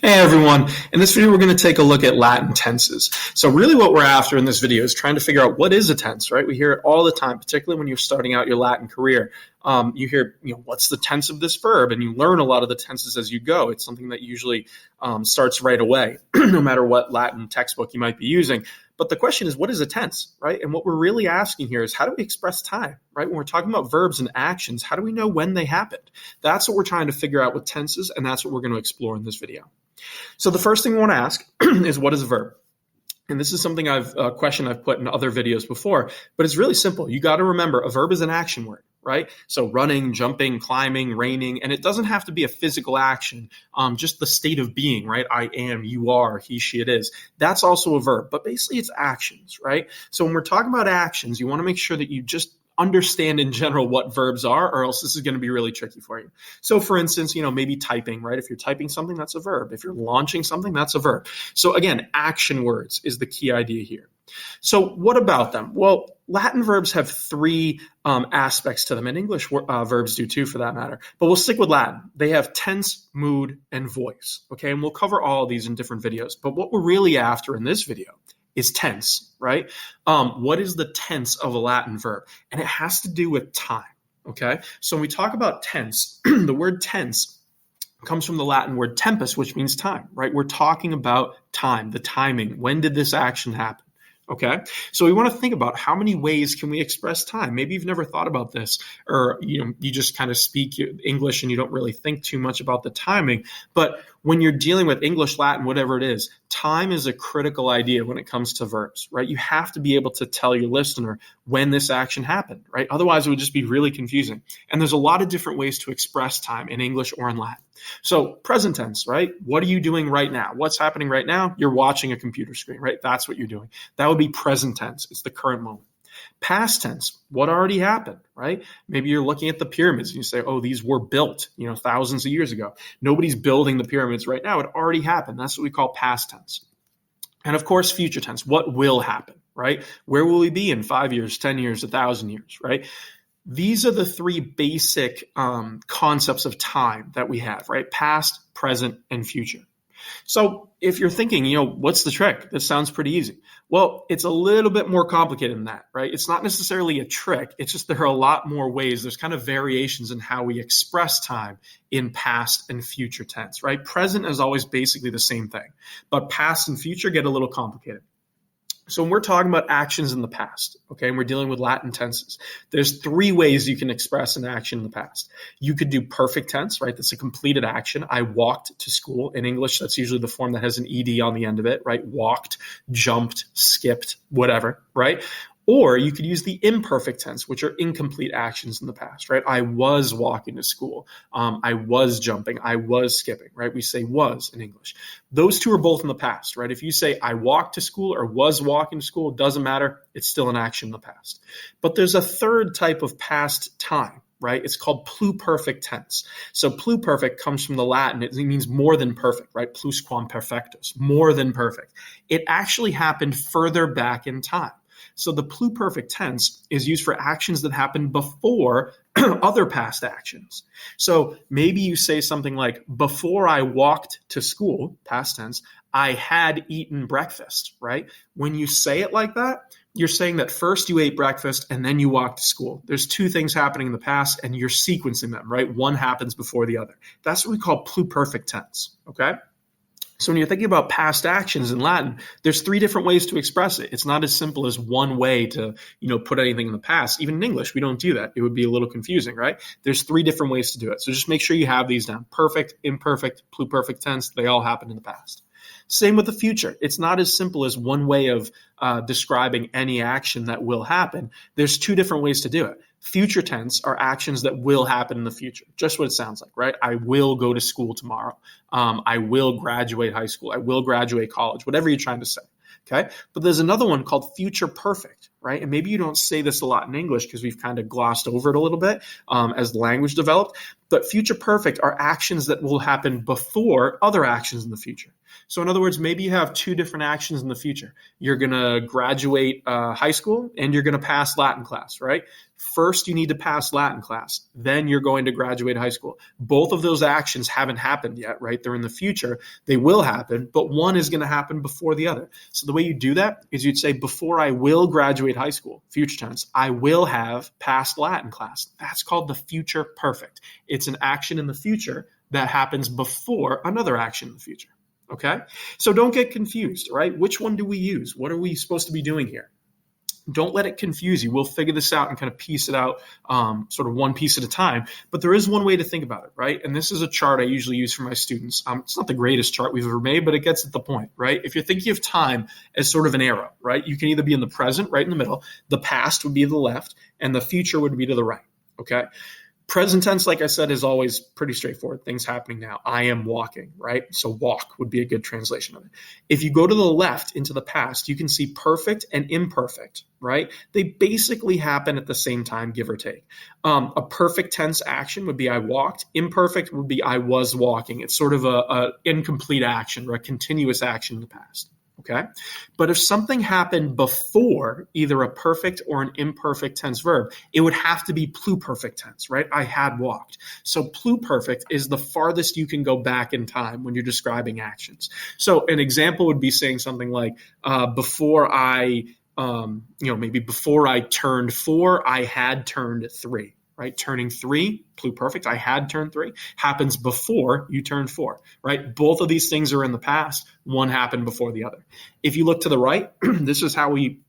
Hey everyone, in this video we're going to take a look at Latin tenses. So really what we're after in this video is trying to figure out what is a tense, right? We hear it all the time, particularly when you're starting out your Latin career. You hear, what's the tense of this verb? And you learn a lot of the tenses as you go. It's something that usually starts right away, no matter what Latin textbook you might be using. But the question is, what is a tense, right? And what we're really asking here is, how do we express time, right? When we're talking about verbs and actions, how do we know when they happened? That's what we're trying to figure out with tenses, and that's what we're going to explore in this video. So the first thing we want to ask is, what is a verb? And this is something a question I've put in other videos before, but it's really simple. You got to remember, a verb is an action word, right? So running, jumping, climbing, raining, and it doesn't have to be a physical action, just the state of being, right? I am, you are, he, she, it is. That's also a verb, but basically it's actions, right? So when we're talking about actions, you want to make sure that you just understand in general what verbs are, or else this is going to be really tricky for you. So for instance, maybe typing, right? If you're typing something, that's a verb. If you're launching something, that's a verb. So again, action words is the key idea here. So what about them? Well, Latin verbs have three aspects to them, and English verbs do too, for that matter. But we'll stick with Latin. They have tense, mood, and voice, okay? And we'll cover all of these in different videos. But what we're really after in this video is tense, right? What is the tense of a Latin verb? And it has to do with time, okay? So when we talk about tense, the word tense comes from the Latin word tempus, which means time, right? We're talking about time, the timing. When did this action happen? Okay, so we want to think about how many ways can we express time. Maybe you've never thought about this, or you just kind of speak English and you don't really think too much about the timing. But when you're dealing with English, Latin, whatever it is, time is a critical idea when it comes to verbs, right? You have to be able to tell your listener when this action happened, right? Otherwise, it would just be really confusing. And there's a lot of different ways to express time in English or in Latin. So present tense, right? What are you doing right now? What's happening right now? You're watching a computer screen, right? That's what you're doing. That would be present tense. It's the current moment. Past tense, what already happened, right? Maybe you're looking at the pyramids and you say, oh, these were built, thousands of years ago. Nobody's building the pyramids right now. It already happened. That's what we call past tense. And of course, future tense, what will happen, right? Where will we be in 5 years, 10 years, 1,000 years, right? These are the three basic concepts of time that we have, right? Past, present, and future. So if you're thinking, what's the trick? This sounds pretty easy. Well, it's a little bit more complicated than that, right? It's not necessarily a trick. It's just there are a lot more ways. There's kind of variations in how we express time in past and future tense, right? Present is always basically the same thing, but past and future get a little complicated. So when we're talking about actions in the past, okay, and we're dealing with Latin tenses, there's three ways you can express an action in the past. You could do perfect tense, right? That's a completed action. I walked to school. In English, that's usually the form that has an ed on the end of it, right? Walked, jumped, skipped, whatever, right? Or you could use the imperfect tense, which are incomplete actions in the past, right? I was walking to school. I was jumping. I was skipping, right? We say was in English. Those two are both in the past, right? If you say I walked to school or was walking to school, it doesn't matter. It's still an action in the past. But there's a third type of past time, right? It's called pluperfect tense. So pluperfect comes from the Latin. It means more than perfect, right? Plusquam perfectus, more than perfect. It actually happened further back in time. So the pluperfect tense is used for actions that happened before other past actions. So maybe you say something like, before I walked to school, past tense, I had eaten breakfast, right? When you say it like that, you're saying that first you ate breakfast and then you walked to school. There's two things happening in the past and you're sequencing them, right? One happens before the other. That's what we call pluperfect tense, okay? So when you're thinking about past actions in Latin, there's three different ways to express it. It's not as simple as one way to, put anything in the past. Even in English, we don't do that. It would be a little confusing, right? There's three different ways to do it. So just make sure you have these down. Perfect, imperfect, pluperfect tense. They all happened in the past. Same with the future. It's not as simple as one way of describing any action that will happen. There's two different ways to do it. Future tense are actions that will happen in the future. Just what it sounds like, right? I will go to school tomorrow. I will graduate high school. I will graduate college, whatever you're trying to say. Okay. But there's another one called future perfect, right? And maybe you don't say this a lot in English because we've kind of glossed over it a little bit as the language developed. But future perfect are actions that will happen before other actions in the future. So in other words, maybe you have two different actions in the future. You're going to graduate high school and you're going to pass Latin class, right? First, you need to pass Latin class. Then you're going to graduate high school. Both of those actions haven't happened yet, right? They're in the future. They will happen, but one is going to happen before the other. So the way you do that is you'd say, before I will graduate high school, future tense, I will have passed Latin class. That's called the future perfect. It's an action in the future that happens before another action in the future. Okay? So don't get confused, right? Which one do we use? What are we supposed to be doing here? Don't let it confuse you. We'll figure this out and kind of piece it out sort of one piece at a time. But there is one way to think about it, right? And this is a chart I usually use for my students. It's not the greatest chart we've ever made, but it gets at the point, right? If you're thinking of time as sort of an arrow, right? You can either be in the present, right in the middle. The past would be to the left, and the future would be to the right, okay? Present tense, like I said, is always pretty straightforward. Things happening now. I am walking, right? So walk would be a good translation of it. If you go to the left into the past, you can see perfect and imperfect, right? They basically happen at the same time, give or take. A perfect tense action would be I walked. Imperfect would be I was walking. It's sort of a incomplete action or a continuous action in the past. Okay. But if something happened before either a perfect or an imperfect tense verb, it would have to be pluperfect tense, right? I had walked. So pluperfect is the farthest you can go back in time when you're describing actions. So an example would be saying something like, before I turned 4, I had turned 3. Right? Turning 3, pluperfect, I had turned 3, happens before you turned 4, right? Both of these things are in the past. One happened before the other. If you look to the right, this is how we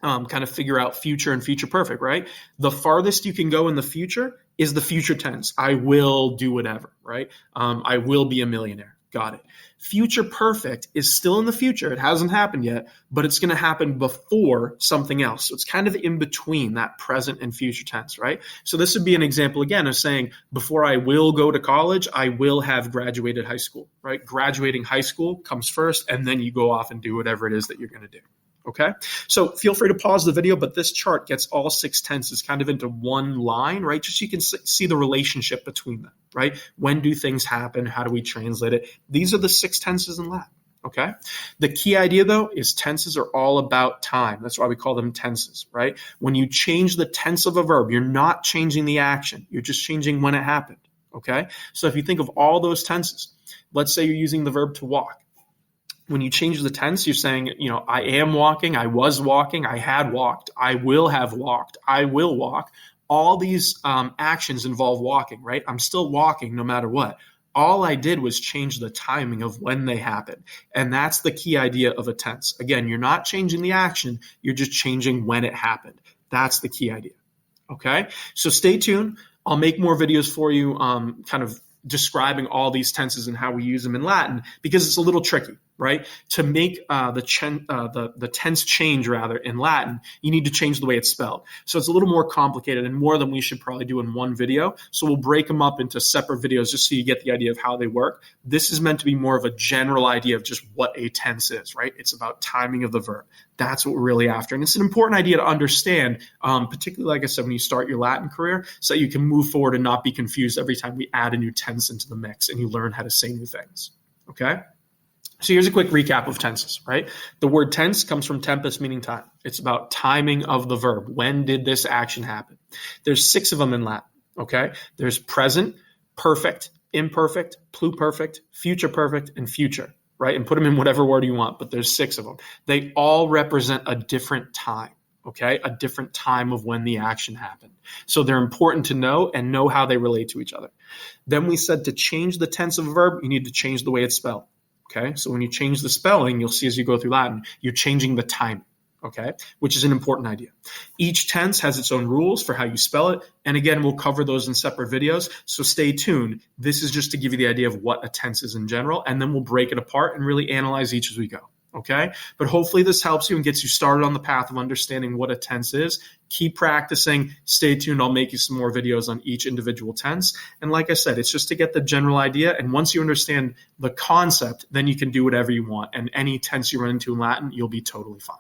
kind of figure out future and future perfect, right? The farthest you can go in the future is the future tense. I will do whatever, right? I will be a millionaire. Got it. Future perfect is still in the future. It hasn't happened yet, but it's going to happen before something else. So it's kind of in between that present and future tense, right? So this would be an example again of saying, before I will go to college, I will have graduated high school, right? Graduating high school comes first, and then you go off and do whatever it is that you're going to do. Okay, so feel free to pause the video, but this chart gets all 6 tenses kind of into one line, right? Just so you can see the relationship between them, right? When do things happen? How do we translate it? These are the 6 tenses in Latin, okay? The key idea, though, is tenses are all about time. That's why we call them tenses, right? When you change the tense of a verb, you're not changing the action. You're just changing when it happened, okay? So if you think of all those tenses, let's say you're using the verb to walk. When you change the tense, you're saying, I am walking, I was walking, I had walked, I will have walked, I will walk. All these actions involve walking, right? I'm still walking no matter what. All I did was change the timing of when they happened. And that's the key idea of a tense. Again, you're not changing the action, you're just changing when it happened. That's the key idea. Okay? So stay tuned. I'll make more videos for you kind of describing all these tenses and how we use them in Latin, because it's a little tricky, right? To make the tense change rather in Latin, you need to change the way it's spelled. So it's a little more complicated and more than we should probably do in one video. So we'll break them up into separate videos just so you get the idea of how they work. This is meant to be more of a general idea of just what a tense is, right? It's about timing of the verb. That's what we're really after. And it's an important idea to understand, particularly, like I said, when you start your Latin career, so you can move forward and not be confused every time we add a new tense into the mix and you learn how to say new things, okay? So here's a quick recap of tenses, right? The word tense comes from tempus, meaning time. It's about timing of the verb. When did this action happen? There's 6 of them in Latin, okay? There's present, perfect, imperfect, pluperfect, future perfect, and future, right? And put them in whatever order you want, but there's 6 of them. They all represent a different time, okay? A different time of when the action happened. So they're important to know and know how they relate to each other. Then we said to change the tense of a verb, you need to change the way it's spelled. Okay, so when you change the spelling, you'll see as you go through Latin, you're changing the timing, okay, which is an important idea. Each tense has its own rules for how you spell it. And again, we'll cover those in separate videos. So stay tuned. This is just to give you the idea of what a tense is in general, and then we'll break it apart and really analyze each as we go. Okay, but hopefully this helps you and gets you started on the path of understanding what a tense is. Keep practicing. Stay tuned. I'll make you some more videos on each individual tense. And like I said, it's just to get the general idea. And once you understand the concept, then you can do whatever you want. And any tense you run into in Latin, you'll be totally fine.